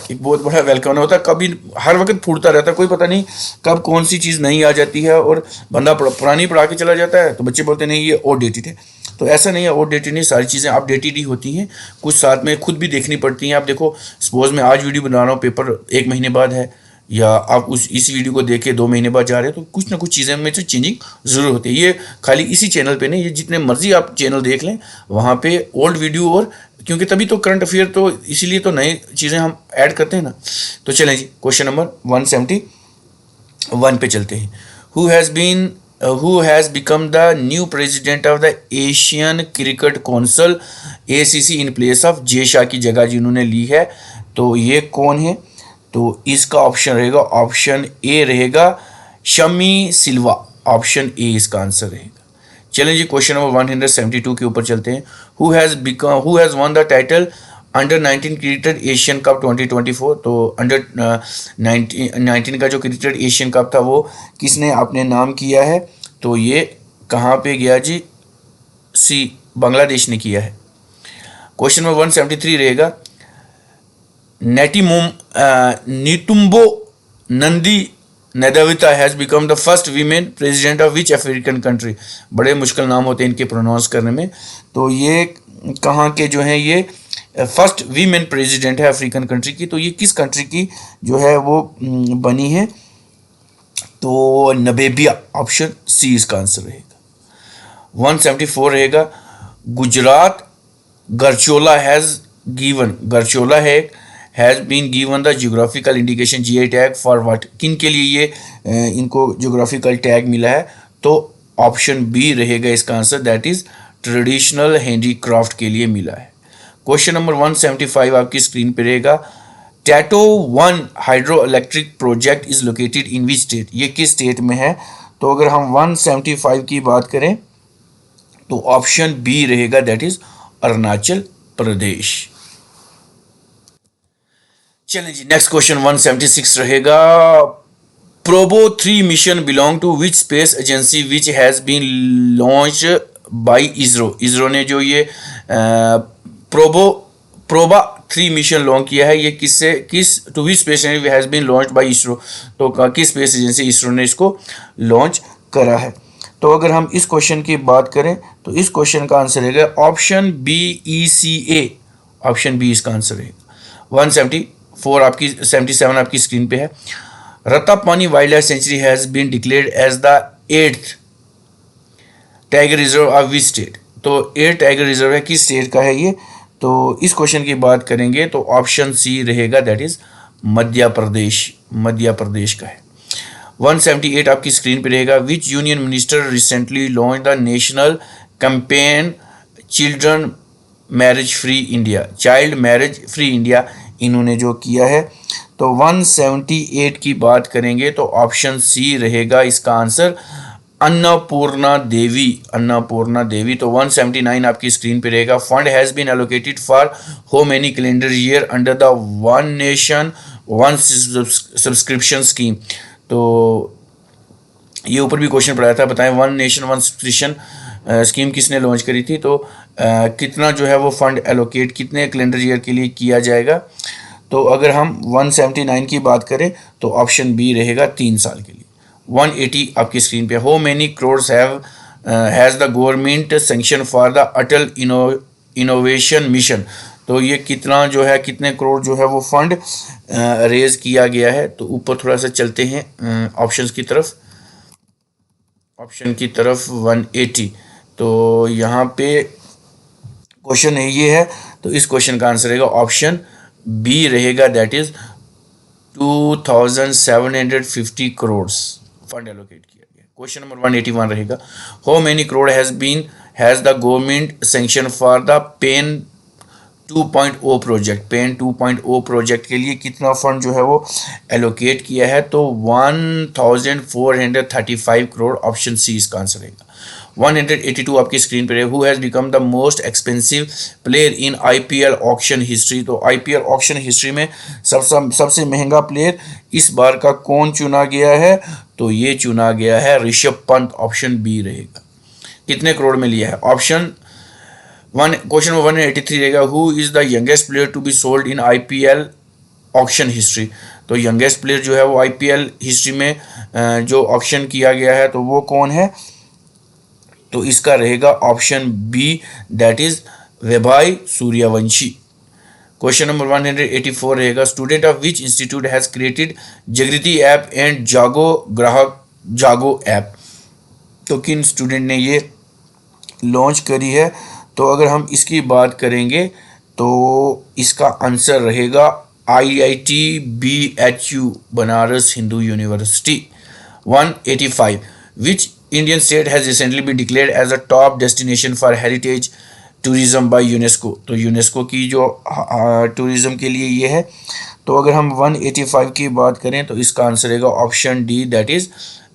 कभी हर वक्त फूटता रहता है, कोई पता नहीं कब कौन सी चीज़ नई आ जाती है और बंदा पुरानी पढ़ा के चला जाता है। तो बच्चे बोलते नहीं ये आउटडेटेड है, तो ऐसा नहीं है, आउटडेटेड नहीं, सारी चीज़ें अपडेटेड ही होती हैं। कुछ साथ में खुद भी देखनी पड़ती हैं। आप देखो, सपोज मैं आज वीडियो बना रहा हूँ, पेपर 1 महीने बाद है, या आप इस वीडियो को देख के 2 महीने बाद जा रहे हैं, तो कुछ ना कुछ चीज़ें में तो चेंजिंग ज़रूर होती है। ये खाली इसी चैनल पे नहीं, ये जितने मर्जी आप चैनल देख लें, वहाँ पे ओल्ड वीडियो, और क्योंकि तभी तो करंट अफेयर, तो इसीलिए तो नई चीज़ें हम ऐड करते हैं ना। तो चलें जी क्वेश्चन नंबर 171 पे चलते हैं। Who has become the new president of the Asian cricket council ACC in place of Jay Shah की जगह जिन्होंने ली है, तो ये कौन है? तो इसका ऑप्शन रहेगा, ऑप्शन ए रहेगा, शमी सिल्वा। ऑप्शन ए इसका आंसर रहेगा। चलें जी क्वेश्चन नंबर 172 के ऊपर चलते हैं। Who has won the title under 19 cricket Asian cup 2024। तो अंडर 19 का जो क्रिकेट एशियन कप था वो किसने अपने नाम किया है? तो ये कहाँ पे गया जी? बांग्लादेश ने किया है। क्वेश्चन नंबर 173 रहेगा, Netumbo Nandi Ndaitwah has become the first women president of which African country. बड़े मुश्किल नाम होते हैं इनके प्रोनाउंस करने में। तो ये कहाँ के जो हैं, ये फर्स्ट वीमेन प्रेसिडेंट है अफ्रीकन कंट्री की। तो ये किस कंट्री की जो है वो बनी है? तो नबेबिया, ऑप्शन सी इसका आंसर रहेगा। 174 रहेगा, Gujarat Gharchola Gharchola has been given the geographical indication GI tag for what, किन के लिए ये इनको जियोग्राफिकल टैग मिला है? तो ऑप्शन बी रहेगा इसका answer, that is traditional handicraft के लिए मिला है। क्वेश्चन नंबर 175 आपकी स्क्रीन पे रहेगा, tattoo 1 hydro electric project is located in which state, ये किस स्टेट में है? तो अगर हम 175 की बात करें तो ऑप्शन बी रहेगा, दैट इज अरुणाचल प्रदेश। चलिए जी, नेक्स्ट क्वेश्चन 176 रहेगा, Proba 3 mission belong to which space agency which has been launch by ISRO, ISRO ने जो ये प्रोबा 3 मिशन लॉन्च किया है, ये किस to which space has been launch by ISRO, तो किस स्पेस एजेंसी इसरो ने इसको लॉन्च करा है? तो अगर हम इस क्वेश्चन की बात करें तो इस क्वेश्चन का आंसर रहेगा option B ECA, option B इसका आंसर रहेगा। 174 आपकी 77 आपकी स्क्रीन पे है, Ratapani wildlife sanctuary has been declared as the 8th tiger reserve of which state, तो 8 टाइगर रिजर्व है, किस स्टेट का है ये? तो इस क्वेश्चन की बात करेंगे तो ऑप्शन सी रहेगा, दैट इज मध्य प्रदेश का है। 178 आपकी स्क्रीन पे रहेगा, विच union minister recently launch the national campaign children marriage free India, child marriage free India, इन्होंने जो किया है। तो 178 की बात करेंगे तो ऑप्शन सी रहेगा इसका आंसर, अन्नपूर्णा देवी। तो 179 आपकी स्क्रीन पे रहेगा, fund has been allocated for how many calendar year under the one nation one subscription scheme, तो ये ऊपर भी क्वेश्चन पढ़ाया था, बताएं one nation one subscription scheme किसने लॉन्च करी थी, तो कितना जो है वो फंड एलोकेट कितने कैलेंडर ईयर के लिए किया जाएगा? तो अगर हम 179 की बात करें तो ऑप्शन बी रहेगा 3 साल के लिए। 180 आपकी स्क्रीन पे, how many crores has the government sanction for the Atal innovation mission, तो ये कितना जो है कितने करोड़ जो है वो फंड रेज किया गया है? तो ऊपर थोड़ा सा चलते हैं ऑप्शंस की तरफ, 180, तो यहाँ पे क्वेश्चन है ये है, तो इस क्वेश्चन का आंसर रहेगा ऑप्शन बी रहेगा, that is 2750 crore fund allocate किया गया। क्वेश्चन नंबर 181 रहेगा, how many crore has the government sanction for the pen 2.0 project के लिए कितना फंड जो है वो एलोकेट किया है? तो 1435 करोड़, ऑप्शन सी इसका आंसर रहेगा। 182 आपकी स्क्रीन पर है, who has become the most expensive player in IPL auction history, तो IPL ऑक्शन हिस्ट्री में सबसे महंगा प्लेयर इस बार का कौन चुना गया है? तो ये चुना गया है ऋषभ पंत, ऑप्शन बी रहेगा। कितने करोड़ में लिया है? क्वेश्चन नंबर 183 रहेगा, who is the youngest player to be sold in IPL auction history, तो यंगेस्ट प्लेयर जो है वो IPL हिस्ट्री में जो ऑक्शन किया गया है तो वो कौन है? तो इसका रहेगा option B, that is Vaibhav Suryavanshi. Question number 184 रहेगा, student of which institute has created Jagriti app and Jago app, तो किन स्टूडेंट ने ये लॉन्च करी है? तो अगर हम इसकी बात करेंगे तो इसका आंसर रहेगा IIT BHU Banaras Hindu university. 185, which Indian state has recently been declared as a top destination for heritage tourism by UNESCO, तो यूनेस्को की जो टूरिज्म के लिए ये है। तो अगर हम 185 की बात करें तो इसका आंसर रहेगा option D, that is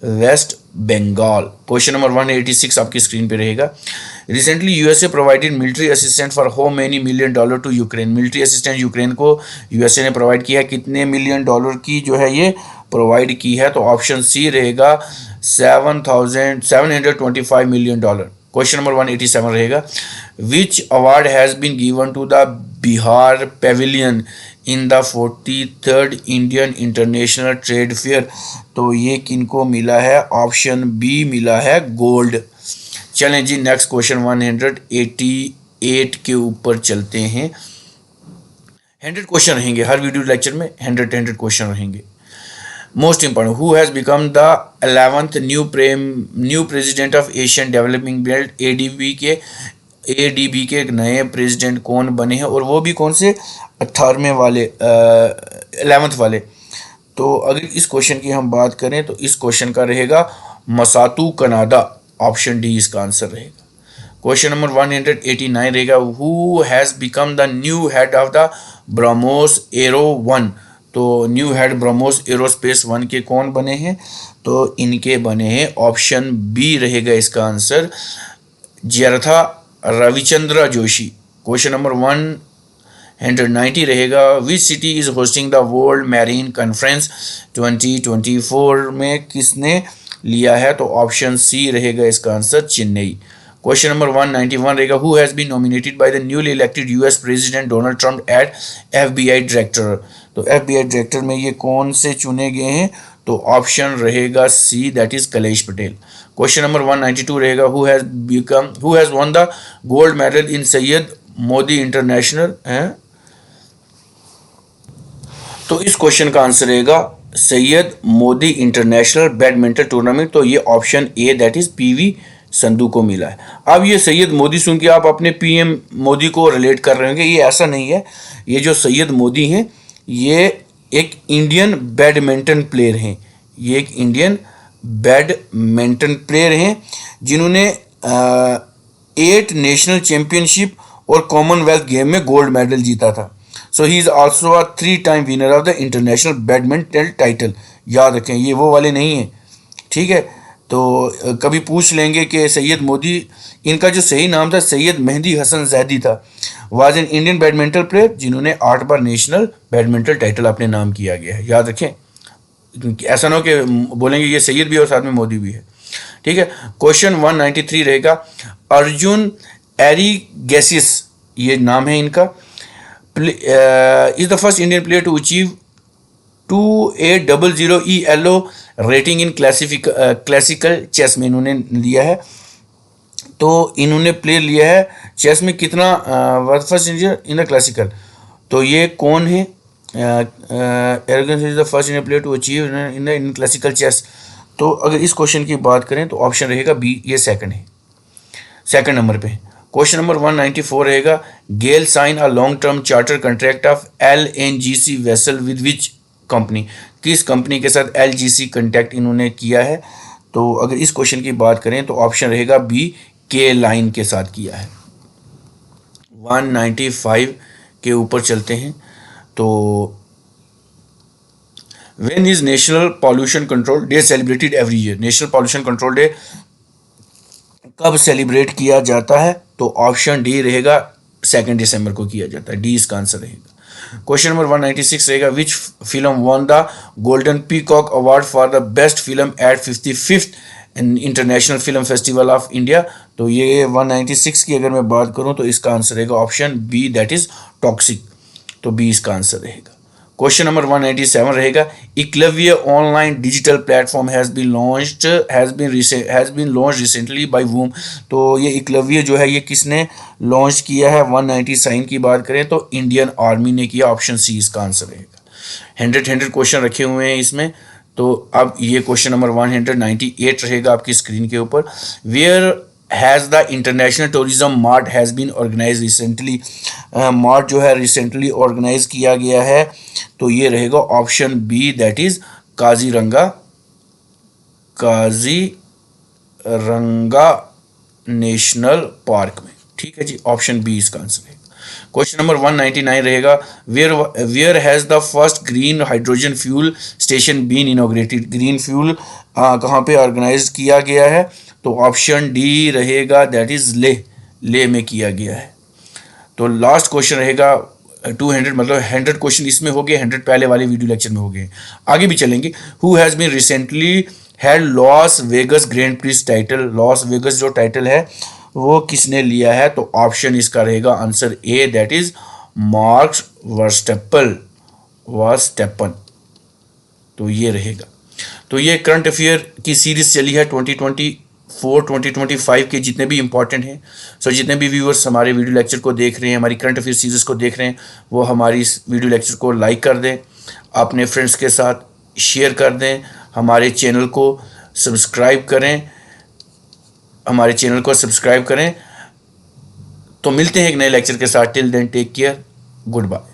waste Bengal. Question number 186 आपकी स्क्रीन पे रहेगा, recently USA provided military assistant for how many $million to Ukraine, military assistant Ukraine को USA ने प्रोवाइड किया, कितने $million की जो है ये प्रोवाइड की है? तो ऑप्शन सी रहेगा $725 million। क्वेश्चन नंबर 187 रहेगा, which award has been given to the Bihar pavilion in the 43rd Indian international trade fair, तो ये किनको मिला है? ऑप्शन बी मिला है गोल्ड। चलें जी, नेक्स्ट क्वेश्चन 188 के ऊपर चलते हैं। 100 क्वेश्चन रहेंगे हर वीडियो लेक्चर में, 100 क्वेश्चन रहेंगे। Most important, who has become the 11th new president of Asian developing bank, ADB के नए प्रेसिडेंट कौन बने हैं, और वो भी कौन से, 18वें वाले, 11th वाले। तो अगर इस क्वेश्चन की हम बात करें तो इस क्वेश्चन का रहेगा मसातू कनाडा, ऑप्शन डी इसका आंसर रहेगा। क्वेश्चन नंबर 189 रहेगा, who has become the new head of the BrahMos arrow 1। तो न्यू हेड ब्रह्मोस एरोस्पेस 1 के कौन बने हैं, तो इनके बने हैं, ऑप्शन बी रहेगा इसका आंसर, जयर्था रविचंद्र जोशी। क्वेश्चन नंबर 190 रहेगा, which city is hosting the world marine conference 2024 में किसने लिया है, तो ऑप्शन सी रहेगा इसका आंसर, चेन्नई। क्वेश्चन नंबर 191 रहेगा, who has been nominated by the newly elected US president Donald Trump at FBI director. तो एफबीआई डायरेक्टर में ये कौन से चुने गए हैं, तो ऑप्शन रहेगा सी, दैट इज कलेश पटेल। क्वेश्चन नंबर 192 रहेगा, who has won the gold medal in Syed Modi international है। तो इस क्वेश्चन का आंसर रहेगा Syed Modi international badminton tournament. तो ये option A, that is PV Sandhu को मिला है। अब ये सैयद मोदी सुन के आप अपने पीएम मोदी को रिलेट कर रहे होंगे, ये ऐसा नहीं है। ये जो सैयद मोदी हैं ये एक इंडियन बैडमिंटन प्लेयर हैं, ये एक इंडियन बैडमिंटन प्लेयर हैं जिन्होंने 8 नेशनल चैंपियनशिप और कॉमनवेल्थ गेम में गोल्ड मेडल जीता था। So he is also a 3 time winner of the international badminton title. याद रखें, ये वो वाले नहीं हैं, ठीक है। तो कभी पूछ लेंगे कि सैयद मोदी, इनका जो सही नाम था सैयद मेहदी हसन जैदी था, was an Indian badminton player जिन्होंने 8 बार नेशनल बैडमिंटन टाइटल अपने नाम किया गया है। याद रखें, ऐसा ना हो कि बोलेंगे ये सैयद भी और साथ में मोदी भी है, ठीक है। क्वेश्चन 193 रहेगा, अर्जुन एरिगेसिस ये नाम है इनका, is the first Indian player to achieve 2800 ELO rating in classical chess में इन्होंने लिया है। तो इन्होंने प्लेयर लिया है चेस में कितना, फर्स्ट इन द क्लासिकल। तो ये कौन है, एरोगेंस is the first Indian player to achieve in classical chess. तो अगर इस क्वेश्चन की बात करें तो ऑप्शन रहेगा बी, ये सेकंड है, सेकंड नंबर पे। क्वेश्चन नंबर 194 रहेगा, GAIL sign a long term charter contract of LNGC vessel with which company. किस कंपनी के साथ LGC कॉन्टैक्ट इन्होंने किया है। तो अगर इस क्वेश्चन की बात करें तो ऑप्शन रहेगा बी, के लाइन के साथ किया है। 195 के ऊपर चलते हैं। तो when is national pollution control day celebrated every year. National pollution control day कब सेलिब्रेट किया जाता है, तो ऑप्शन डी रहेगा, 2 दिसंबर को किया जाता है, डी इसका आंसर रहेगा। क्वेश्चन नंबर 196 रहेगा, which film won the golden peacock award for the best film at 55th international film festival of India. तो ये 196 की अगर मैं बात करूं तो इसका आंसर रहेगा option B, that is toxic. तो बी इसका आंसर रहेगा। क्वेश्चन नंबर 197 रहेगा, Eklavya online digital platform has been launch recently by whom. तो ये एकलव्य जो है ये किसने लॉन्च किया है। 197 की बात करें तो इंडियन आर्मी ने किया, ऑप्शन सी इसका आंसर रहेगा। 100 क्वेश्चन रखे हुए हैं इसमें। तो अब ये क्वेश्चन नंबर 198 रहेगा आपकी स्क्रीन के ऊपर, where has the international tourism mart has been organise recently. Mart जो है रिसेंटली ऑर्गेनाइज किया गया है। तो ये रहेगा option B, that is Kaziranga national park में, ठीक है जी, ऑप्शन बी इसका आंसर है। क्वेश्चन नंबर 199 रहेगा, where has the first green hydrogen fuel station been inaugurated. Green fuel कहाँ पे ऑर्गेनाइज किया गया है, तो ऑप्शन डी रहेगा, दैट इज ले में किया गया है। तो लास्ट क्वेश्चन रहेगा 200, मतलब 100 क्वेश्चन इसमें हो गए, 100 पहले वाले वीडियो लेक्चर में हो गए, आगे भी चलेंगे। Who has been recently had Las Vegas grand prix title. Las Vegas जो टाइटल है वो किसने लिया है, तो ऑप्शन इसका रहेगा answer A, that is Max Verstappen. तो ये रहेगा। तो ये करंट अफेयर की सीरीज चली है 2024-2025 के जितने भी इंपॉर्टेंट हैं। सो जितने भी व्यूअर्स हमारे वीडियो लेक्चर को देख रहे हैं, हमारी करंट अफेयर सीरीज को देख रहे हैं, वो हमारी इस वीडियो लेक्चर को लाइक कर दें, अपने फ्रेंड्स के साथ शेयर कर दें, हमारे चैनल को सब्सक्राइब करें। तो मिलते हैं एक नए लेक्चर के साथ। Till then take care, good bye.